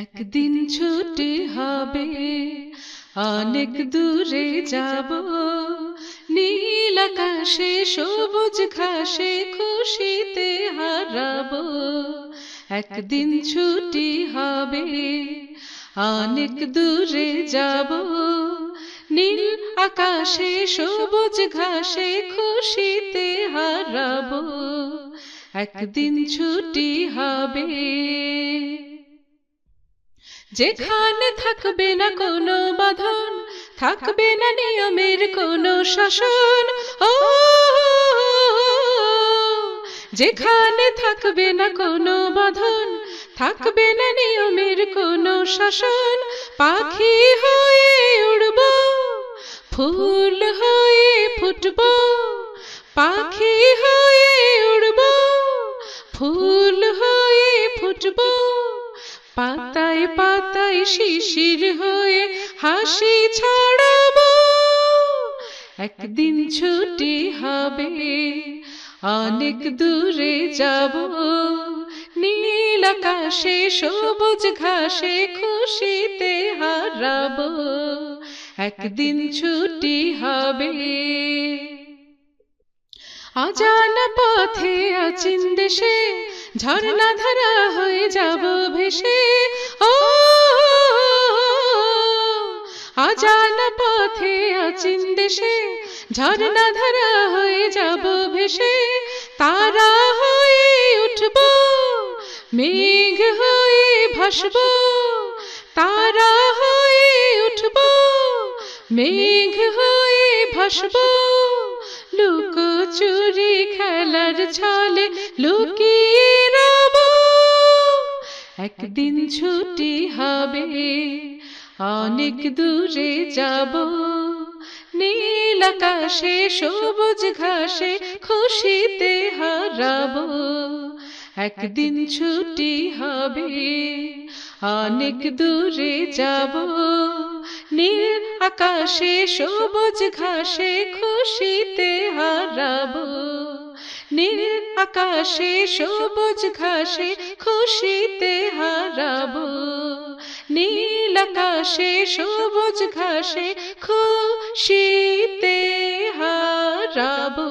একদিন ছুটি হবে, অনেক দূরে যাব, নীল আকাশে সবুজ ঘাসে খুশিতে হারাবো। একদিন ছুটি হবে, অনেক দূরে যাব, নীল আকাশে সবুজ ঘাসে খুশিতে হারাবো। একদিন ছুটি হবে, যেখানে থাকবে না কোনো বাঁধন, থাকবে না নিয়মের কোনো শাসন। ও যেখানে থাকবে না কোনো বাঁধন, থাকবে না নিয়মের কোনো শাসন। পাখি হয়ে উড়ব, ফুল হয়ে ফুটব, পাখি হয়ে উড়ব, ফুল হয়ে ফুটব, পাতায় পাতায় শিশির হয়ে হাসি ছড়াবো। একদিন ছুটি হবে, অনেক দূরে যাব, নীল আকাশে সবুজ ঘাসে খুশিতে হারাবো। একদিন ছুটি হবে, অজানা পথে অচিন দেশে ঝর্ণা ধারা হয়ে যাব ভেসে। ও অজানা পথে অচিন দেশে ঝর্ণা ধারা হয়ে যাব ভেসে। তারা হয়ে উঠব, মেঘ হয়ে ভাসব, তারা হয়ে উঠব, মেঘ হয়ে ভাসব, লুকোচুরি খেলার ছলে লুকিয়ে রব। একদিন ছুটি হবে, অনেক দূরে যাব, নীল আকাশে সবুজ ঘাসে খুশিতে হারাবো। একদিন ছুটি হবে, অনেক দূরে যাব, নীল আকাশে সবুজ ঘাসে খুশিতে হারাবো। নীল আকাশে সবুজ ঘাসে খুশিতে হারাবো। নীল আকাশে সবুজ ঘাসে খুশিতে হারাবো।